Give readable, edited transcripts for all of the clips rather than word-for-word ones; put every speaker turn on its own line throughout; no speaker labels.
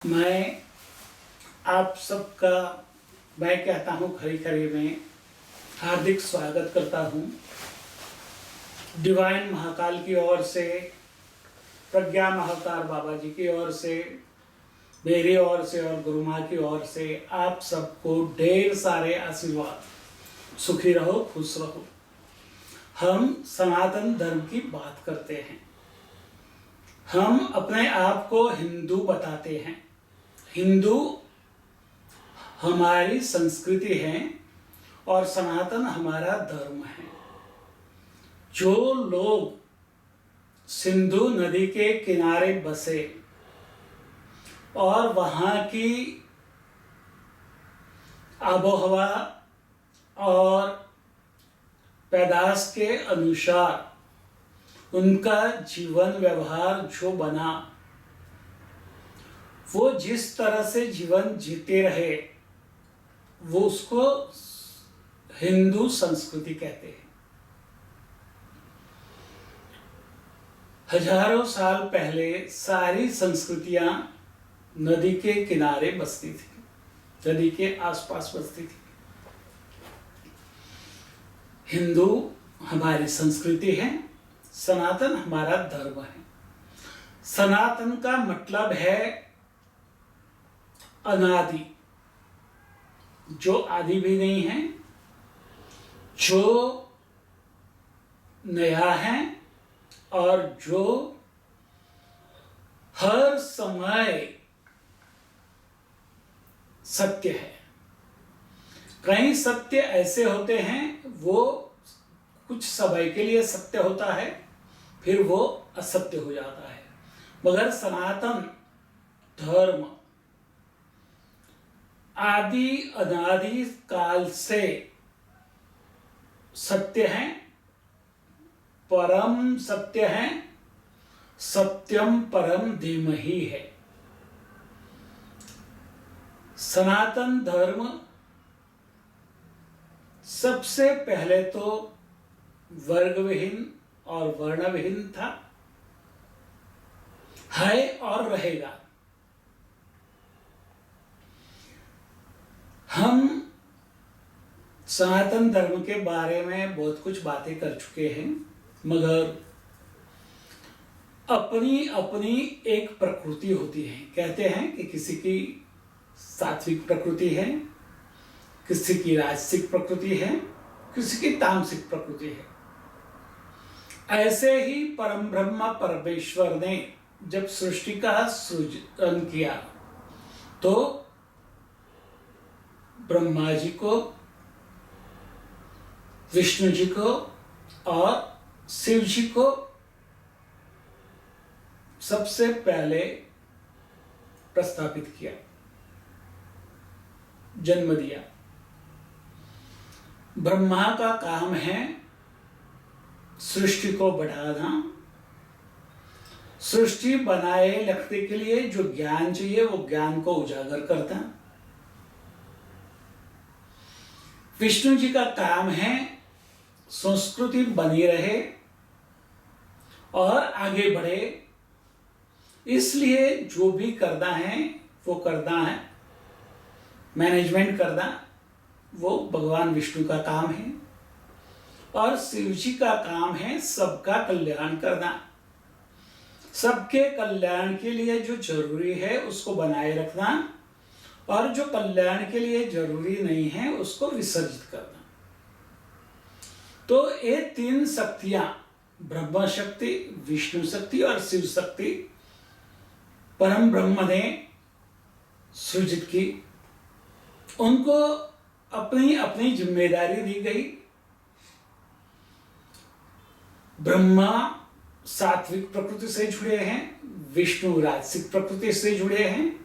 मैं आप सबका मैं कहता हूँ खरी खरी में हार्दिक स्वागत करता हूँ। डिवाइन महाकाल की ओर से, प्रज्ञा महाकाल बाबा जी की ओर से, मेरी ओर से और गुरु माँ की ओर से आप सबको ढेर सारे आशीर्वाद। सुखी रहो, खुश रहो। हम सनातन धर्म की बात करते हैं। हम अपने आप को हिंदू बताते हैं। हिंदू हमारी संस्कृति है और सनातन हमारा धर्म है। जो लोग सिंधु नदी के किनारे बसे और वहाँ की आबोहवा और पैदाश के अनुसार उनका जीवन व्यवहार जो बना, वो जिस तरह से जीवन जीते रहे, वो उसको हिंदू संस्कृति कहते हैं। हजारों साल पहले सारी संस्कृतियां नदी के किनारे बसती थी, नदी के आसपास बसती थी। हिंदू हमारी संस्कृति है, सनातन हमारा धर्म है। सनातन का मतलब है अनादि, जो आदि भी नहीं है, जो नया है और जो हर समय सत्य है। कई सत्य ऐसे होते हैं वो कुछ समय के लिए सत्य होता है, फिर वो असत्य हो जाता है। मगर सनातन धर्म आदि अनादि काल से सत्य है, परम सत्य है, सत्यम परम धीमहि है। सनातन धर्म सबसे पहले तो वर्गविहीन और वर्णविहीन था, है और रहेगा। हम सनातन धर्म के बारे में बहुत कुछ बातें कर चुके हैं, मगर अपनी अपनी एक प्रकृति होती है। कहते हैं कि किसी की सात्विक प्रकृति है, किसी की राजसिक प्रकृति है, किसी की तामसिक प्रकृति है। ऐसे ही परम ब्रह्म परमेश्वर ने जब सृष्टि का सृजन किया तो ब्रह्मा जी को, विष्णु जी को और शिव जी को सबसे पहले प्रस्थापित किया, जन्म दिया। ब्रह्मा का काम है सृष्टि को बढ़ाना। सृष्टि बनाए रखने के लिए जो ज्ञान चाहिए वो ज्ञान को उजागर करता। विष्णु जी का काम है संस्कृति बनी रहे और आगे बढ़े, इसलिए जो भी करना है वो करना है, मैनेजमेंट करना वो भगवान विष्णु का काम है। और शिव जी का काम है सबका कल्याण करना। सबके कल्याण के लिए जो जरूरी है उसको बनाए रखना और जो कल्याण के लिए जरूरी नहीं है उसको विसर्जित करना। तो ये तीन शक्तियां, ब्रह्मा शक्ति, विष्णु शक्ति और शिव शक्ति, परम ब्रह्म ने सृजित की। उनको अपनी अपनी जिम्मेदारी दी गई। ब्रह्मा सात्विक प्रकृति से जुड़े हैं, विष्णु राजसिक प्रकृति से जुड़े हैं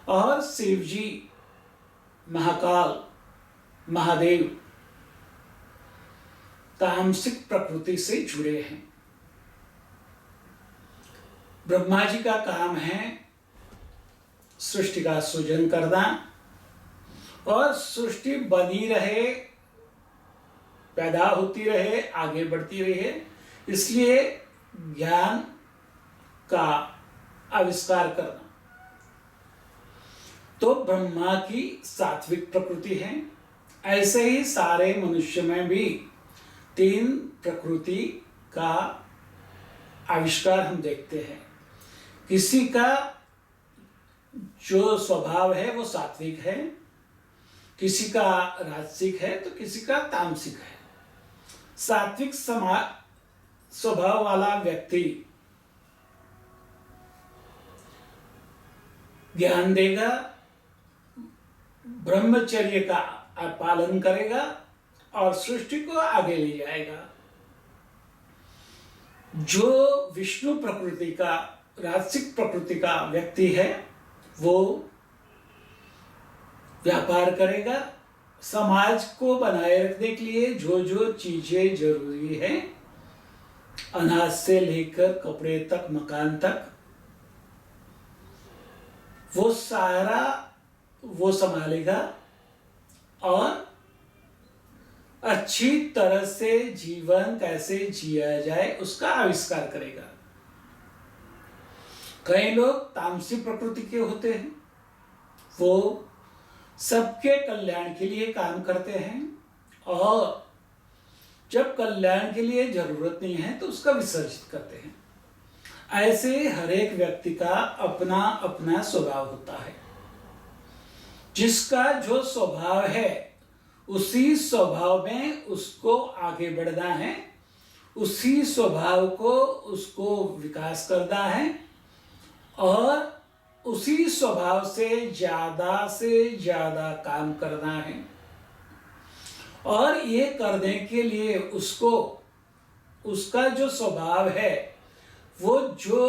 और शिव जी महाकाल महादेव तामसिक प्रकृति से जुड़े हैं। ब्रह्मा जी का काम है सृष्टि का सृजन करना और सृष्टि बनी रहे, पैदा होती रहे, आगे बढ़ती रहे, इसलिए ज्ञान का आविष्कार करना। तो ब्रह्मा की सात्विक प्रकृति है। ऐसे ही सारे मनुष्य में भी 3 प्रकृति का आविष्कार हम देखते हैं। किसी का जो स्वभाव है वो सात्विक है, किसी का राजसिक है तो किसी का तामसिक है। सात्विक स्वभाव वाला व्यक्ति ज्ञान देगा, ब्रह्मचर्य का पालन करेगा और सृष्टि को आगे ले जाएगा। जो विष्णु प्रकृति का, राजसिक प्रकृति का व्यक्ति है वो व्यापार करेगा, समाज को बनाए रखने के लिए जो जो चीजें जरूरी है, अनाज से लेकर कपड़े तक, मकान तक, वो सारा वो संभालेगा और अच्छी तरह से जीवन कैसे जिया जाए उसका आविष्कार करेगा। कई लोग तामसी प्रकृति के होते हैं, वो सबके कल्याण के लिए काम करते हैं और जब कल्याण के लिए जरूरत नहीं है तो उसका विसर्जित करते हैं। ऐसे हर एक व्यक्ति का अपना अपना स्वभाव होता है। जिसका जो स्वभाव है उसी स्वभाव में उसको आगे बढ़ना है, उसी स्वभाव को उसको विकास करना है और उसी स्वभाव से ज्यादा काम करना है। और ये करने के लिए उसको उसका जो स्वभाव है वो जो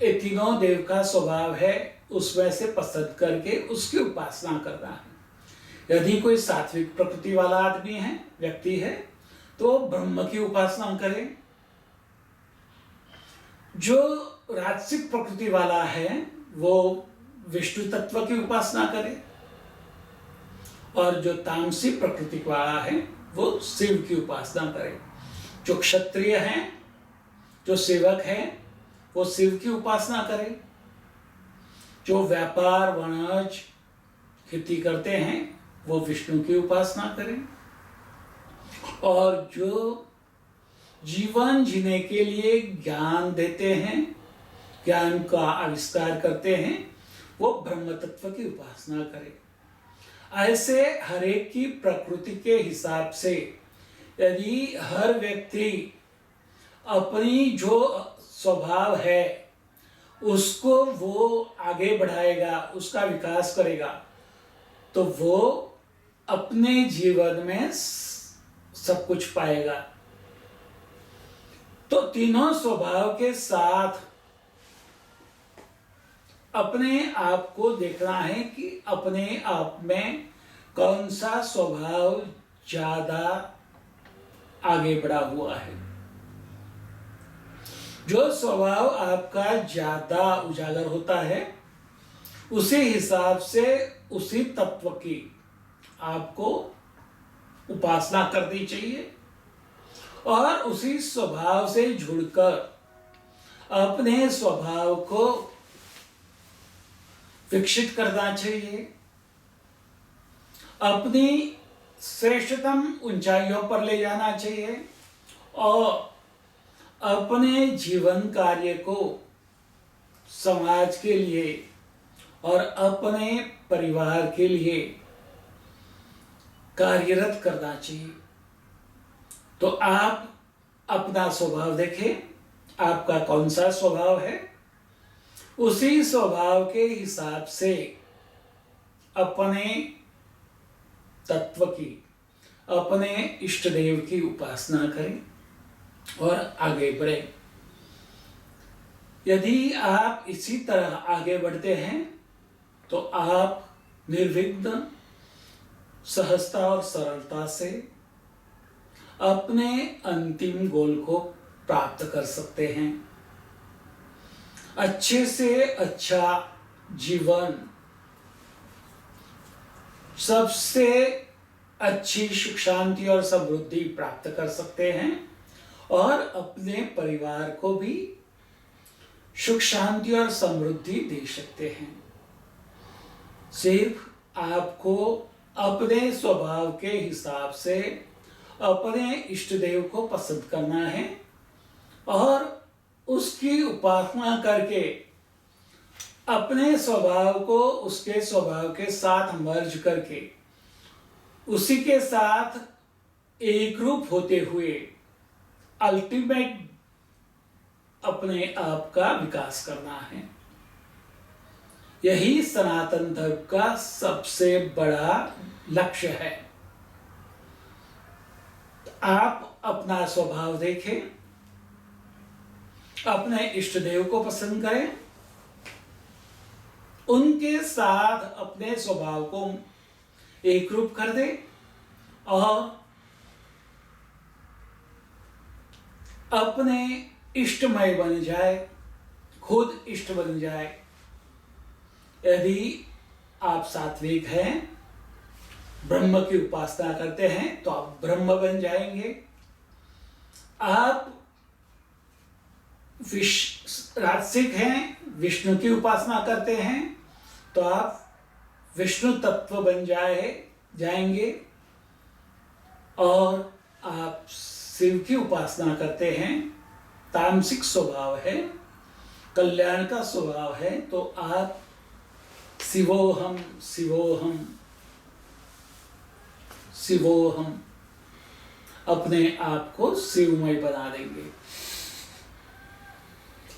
ये तीनों देव का स्वभाव है उसमें से पसंद करके उसकी उपासना करना है। यदि कोई सात्विक प्रकृति वाला आदमी है, व्यक्ति है, तो ब्रह्म की उपासना करे। जो राजसिक प्रकृति वाला है वो विष्णु तत्व की उपासना करे और जो तामसी प्रकृति वाला है वो शिव की उपासना करे। जो क्षत्रिय हैं, जो सेवक हैं, वो शिव की उपासना करे। जो व्यापार वाणिज्य खेती करते हैं वो विष्णु की उपासना करें और जो जीवन जीने के लिए ज्ञान देते हैं, ज्ञान का आविष्कार करते हैं, वो ब्रह्म तत्व की उपासना करें। ऐसे हर एक की प्रकृति के हिसाब से यदि हर व्यक्ति अपनी जो स्वभाव है उसको वो आगे बढ़ाएगा, उसका विकास करेगा, तो वो अपने जीवन में सब कुछ पाएगा। तो तीनों स्वभाव के साथ अपने आप को देखना है कि अपने आप में कौन सा स्वभाव ज्यादा आगे बढ़ा हुआ है। जो स्वभाव आपका ज्यादा उजागर होता है उसी हिसाब से उसी तत्व की आपको उपासना करनी चाहिए और उसी स्वभाव से जुड़कर अपने स्वभाव को विकसित करना चाहिए। अपनी श्रेष्ठतम ऊंचाइयों पर ले जाना चाहिए और अपने जीवन कार्य को समाज के लिए और अपने परिवार के लिए कार्यरत करना चाहिए। तो आप अपना स्वभाव देखें, आपका कौन सा स्वभाव है, उसी स्वभाव के हिसाब से अपने तत्व की, अपने इष्ट देव की उपासना करें और आगे बढ़े। यदि आप इसी तरह आगे बढ़ते हैं तो आप निर्विघ्न, सहजता और सरलता से अपने अंतिम गोल को प्राप्त कर सकते हैं। अच्छे से अच्छा जीवन, सबसे अच्छी सुख शांति और समृद्धि प्राप्त कर सकते हैं और अपने परिवार को भी सुख शांति और समृद्धि दे सकते हैं। सिर्फ आपको अपने स्वभाव के हिसाब से अपने इष्ट देव को पसंद करना है और उसकी उपासना करके अपने स्वभाव को उसके स्वभाव के साथ मर्ज करके उसी के साथ एक रूप होते हुए अल्टीमेट अपने आप का विकास करना है। यही सनातन धर्म का सबसे बड़ा लक्ष्य है। आप अपना स्वभाव देखें, अपने इष्ट देव को पसंद करें, उनके साथ अपने स्वभाव को एक रूप कर दें और अपने इष्टमय बन जाए, खुद इष्ट बन जाए। यदि आप सात्विक हैं, ब्रह्म की उपासना करते हैं तो आप ब्रह्म बन जाएंगे। आप राजसिक हैं, विष्णु की उपासना करते हैं तो आप विष्णु तत्व बन जाएंगे। और आप शिव की उपासना करते हैं, तामसिक स्वभाव है, कल्याण का स्वभाव है, तो आप शिवोहम शिवोहम शिवोहम अपने आप को शिवमय बना देंगे।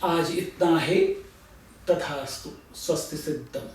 आज इतना ही। तथास्तु। स्वस्ति सिद्धम।